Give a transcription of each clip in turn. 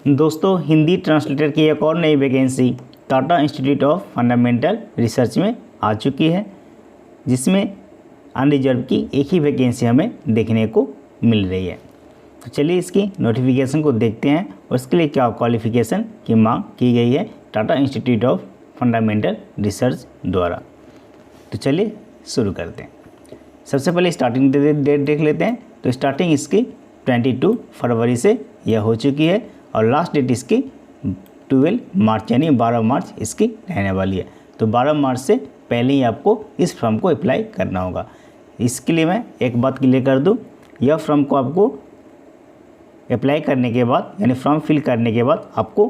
दोस्तों, हिंदी ट्रांसलेटर की एक और नई vacancy Tata Institute of Fundamental research में आ चुकी है, जिसमें अनरिजर्व की एक ही वैकेंसी हमें देखने को मिल रही है। तो चलिए इसकी नोटिफिकेशन को देखते हैं और इसके लिए क्या क्वालिफिकेशन की मांग की गई है Tata Institute of Fundamental research द्वारा। तो चलिए शुरू करते हैं। सबसे पहले स्टार्टिंग डेट देख लेते हैं। तो स्टार्टिंग इसकी 22 फरवरी से यह हो चुकी है और लास्ट डेट इसकी 12 मार्च यानी 12 मार्च इसकी रहने वाली है। तो 12 मार्च से पहले ही आपको इस फॉर्म को अप्लाई करना होगा। इसके लिए मैं एक बात क्लियर कर दूं, यह फॉर्म को आपको अप्लाई करने के बाद यानी फॉर्म फिल करने के बाद आपको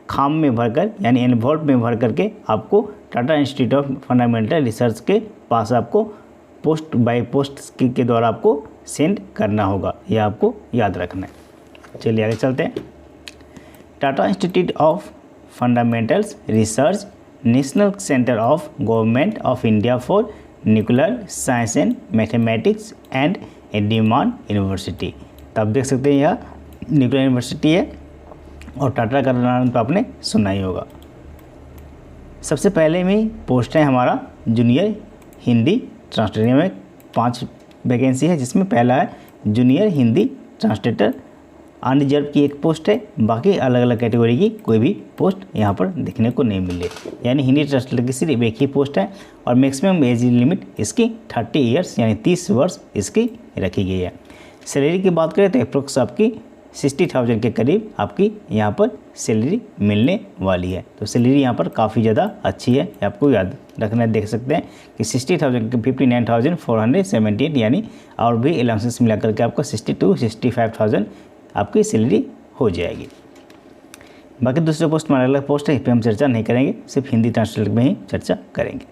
खाम में भरकर यानी एनवॉल्व में भर करके आपको Tata Institute of Fundamental research के पास आपको पोस्ट बाय पोस्ट के द्वारा आपको सेंड करना होगा। यह आपको याद रखना है। चलिए आगे चलते हैं। Tata Institute of fundamentals research, national centre of government of India for nuclear science and mathematics and demand university. तो आप देख सकते हैं यह न्यूक्लियर यूनिवर्सिटी है और टाटा का नाम तो आपने सुना ही होगा। सबसे पहले में पोस्ट है हमारा जूनियर हिंदी ट्रांसलेटर में 5 वैकेंसी है, जिसमें पहला है जूनियर हिंदी ट्रांसलेटर। अनरिजर्व की एक पोस्ट है, बाकी अलग अलग कैटेगरी की कोई भी पोस्ट यहाँ पर देखने को नहीं मिली। यानी हिंदी ट्रांसलेटर की सिर्फ एक ही पोस्ट है और मैक्सिमम एज लिमिट इसकी 30 ईयर्स यानी 30 वर्ष इसकी रखी गई है। सैलरी की बात करें तो अप्रोक्स आपकी 60,000 के करीब आपकी यहाँ पर सैलरी मिलने वाली है। तो सैलरी यहाँ पर काफ़ी ज़्यादा अच्छी है, आपको याद रखना। देख सकते हैं कि 60,000 के 59,478 यानी और भी अलाउंसेस मिला करके आपको 62-65,000 आपकी सैलरी हो जाएगी। बाकी दूसरे पोस्ट में अलग अलग पोस्ट है, इस पर हम चर्चा नहीं करेंगे, सिर्फ हिंदी ट्रांसलेटर में ही चर्चा करेंगे।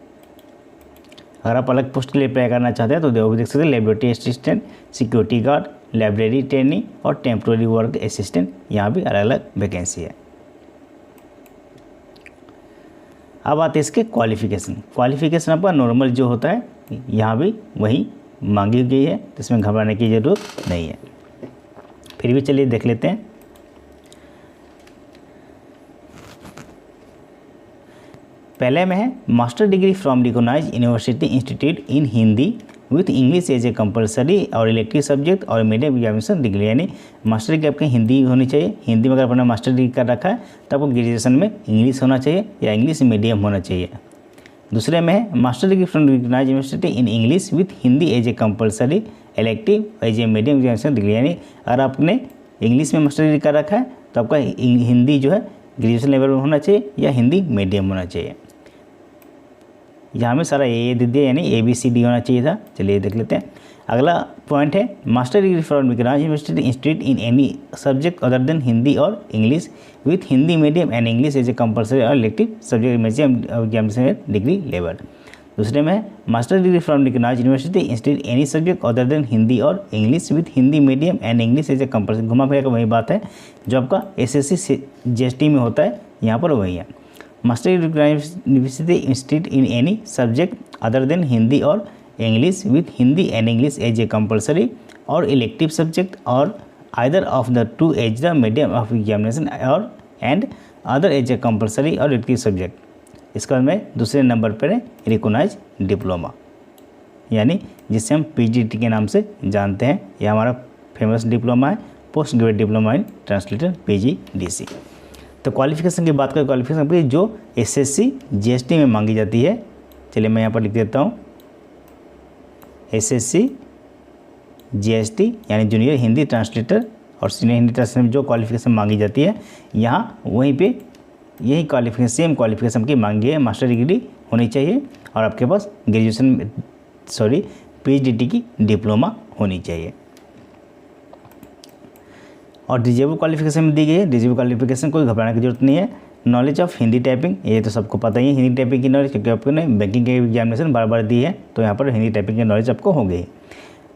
अगर आप अलग पोस्ट के लिए अप्लाई करना चाहते हैं तो देख सकते हैं laboratory assistant, security guard, library trainee और टेम्प्रोरी वर्क असिस्टेंट, यहाँ भी अलग अलग वैकेंसी है। अब आते हैं इसके क्वालिफिकेशन आपका नॉर्मल जो होता है यहाँ भी वही मांगी गई है, तो इसमें घबराने की ज़रूरत नहीं है। फिर भी चलिए देख लेते हैं। पहले में है master degree from recognised university institute in Hindi with English as a compulsory और इलेक्टिव सब्जेक्ट और मीडियम एग्जामिनेशन डिग्री, यानी मास्टर डिग्री आपकी हिंदी होनी चाहिए। हिंदी में अगर अपना मास्टर डिग्री कर रखा है तो आपको ग्रेजुएशन में इंग्लिश होना चाहिए या इंग्लिश मीडियम होना चाहिए। दूसरे में है master degree from recognised university in English with Hindi as a compulsory elective as a medium examination degree, यानी अगर आपने इंग्लिश में मास्टर डिग्री कर रखा है तो आपका हिंदी जो है ग्रेजुएशन लेवल में होना चाहिए या हिंदी मीडियम होना चाहिए। यहाँ में सारा ए दे दिया यानी ABCD होना चाहिए था। चलिए देख लेते हैं। अगला पॉइंट है master degree from recognised university institute in any subject other than Hindi और English with Hindi medium and English as a compulsory और elective subject examination degree level. दूसरे में है master degree from recognised university institute any subject other than Hindi और English with Hindi medium and English as a compulsory. घुमा फिरा का वही बात है जो आपका SSC GST में होता है, यहाँ पर वही है। Master university institute in any subject other than Hindi और English with Hindi and English as a compulsory और इलेक्टिव सब्जेक्ट और either of the two as the medium of examination और and other as a compulsory और elective subject. इसके बाद में दूसरे number पर है रिकॉग्नाइज डिप्लोमा, यानी जिसे हम PGT के नाम से जानते हैं। यह हमारा फेमस डिप्लोमा है, post graduate diploma in translator PGDC। तो क्वालिफिकेशन की बात करें, क्वालिफिकेशन की जो SSC GST में मांगी जाती है, चलिए मैं यहाँ पर लिख देता हूँ SSC GST यानी जूनियर हिंदी ट्रांसलेटर और सीनियर हिंदी ट्रांसलेटर में जो क्वालिफिकेशन मांगी जाती है, यहाँ वहीं पे यही क्वालिफिकेशन सेम क्वालिफिकेशन की मांगी है। मास्टर डिग्री होनी चाहिए और आपके पास ग्रेजुएशन PGT की डिप्लोमा होनी चाहिए। और डिजेबल क्वालिफिकेशन में दी गई है। डिजेबल क्वालिफिकेशन कोई घबराने की जरूरत नहीं है। नॉलेज ऑफ हिंदी टाइपिंग, ये तो सबको पता ही है हिंदी टाइपिंग की नॉलेज, क्योंकि आपको बैंकिंग के एग्जामिनेशन बार बार दी है, तो यहाँ पर हिंदी टाइपिंग की नॉलेज आपको हो गई।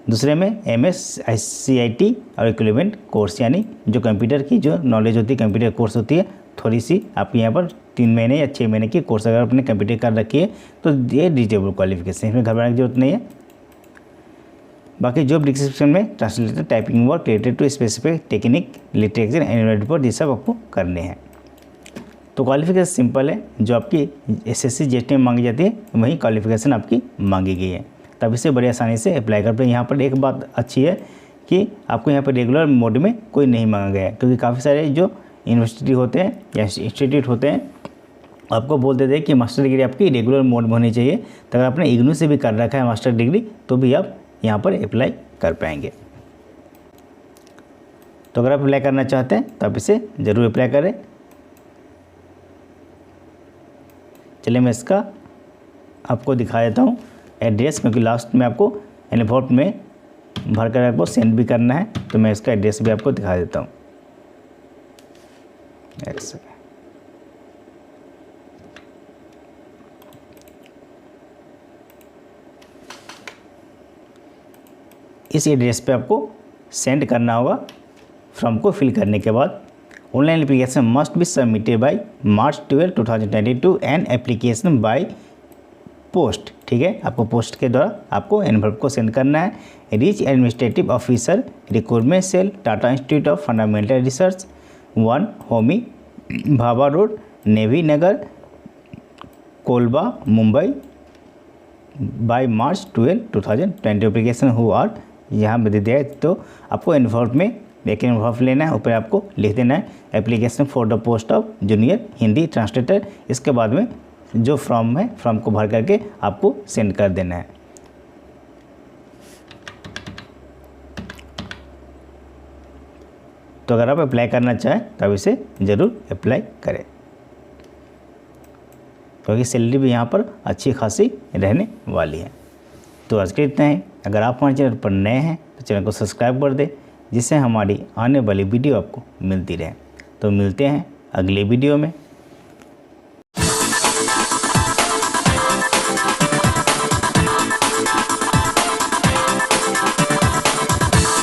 दूसरे में MS ICIT और इक्विवेलेंट कोर्स, यानी जो कंप्यूटर की जो नॉलेज होती है, कंप्यूटर कोर्स होती है, थोड़ी सी आपके यहाँ पर 3 महीने या 6 महीने की कोर्स अगर आपने कंप्यूटर कर रखी है तो ये डिजेबल क्वालिफिकेशन, इसमें घबराने की जरूरत नहीं है। बाकी जॉब डिस्क्रिप्शन में translator typing work related to specific technique literature and report ये सब आपको करने हैं। तो क्वालिफिकेशन सिंपल है, जो आपकी SSC GST में मांगी जाती है वही क्वालिफिकेशन आपकी मांगी गई है, तब इसे बड़ी आसानी से अप्लाई कर पाए। यहाँ पर एक बात अच्छी है कि आपको यहाँ पर रेगुलर मोड में कोई नहीं मांगा गया है, क्योंकि काफ़ी सारे जो यूनिवर्सिटी होते हैं या इंस्टीट्यूट होते हैं आपको बोल देते हैं कि मास्टर डिग्री आपकी रेगुलर मोड में होनी चाहिए। तो अगर आपने इग्नू से भी कर रखा है मास्टर डिग्री तो भी आप यहाँ पर अप्लाई कर पाएंगे। तो अगर आप अप्लाई करना चाहते हैं तो आप इसे ज़रूर अप्लाई करें। चलिए मैं इसका आपको दिखा देता हूँ एड्रेस, क्योंकि लास्ट में आपको एनवलप में भर कर आपको सेंड भी करना है, तो मैं इसका एड्रेस भी आपको दिखा देता हूँ। एक सेकेंड, इस एड्रेस पे आपको सेंड करना होगा फॉर्म को फिल करने के बाद। Online application must be submitted by March 12, 2022 and application by post. ठीक है, आपको पोस्ट के द्वारा आपको एनवलप को सेंड करना है। Reach administrative officer recruitment cell Tata Institute of Fundamental Research 1 Homi Bhabha Road Navy Nagar Colaba Mumbai by March 12, 2020। Application who are यहाँ पे दे दिया है, तो आपको एनवलप में एक एनवलप लेना है, ऊपर आपको लिख देना है application for the post of junior Hindi translator. इसके बाद में जो फॉर्म है फॉर्म को भर करके आपको सेंड कर देना है। तो अगर आप अप्लाई करना चाहें तो आप इसे ज़रूर अप्लाई करें, क्योंकि सैलरी भी यहाँ पर अच्छी खासी रहने वाली है। तो आज के इतना है। अगर आप हमारे चैनल पर नए हैं तो चैनल को सब्सक्राइब कर दें, जिससे हमारी आने वाली वीडियो आपको मिलती रहे। तो मिलते हैं अगले वीडियो में।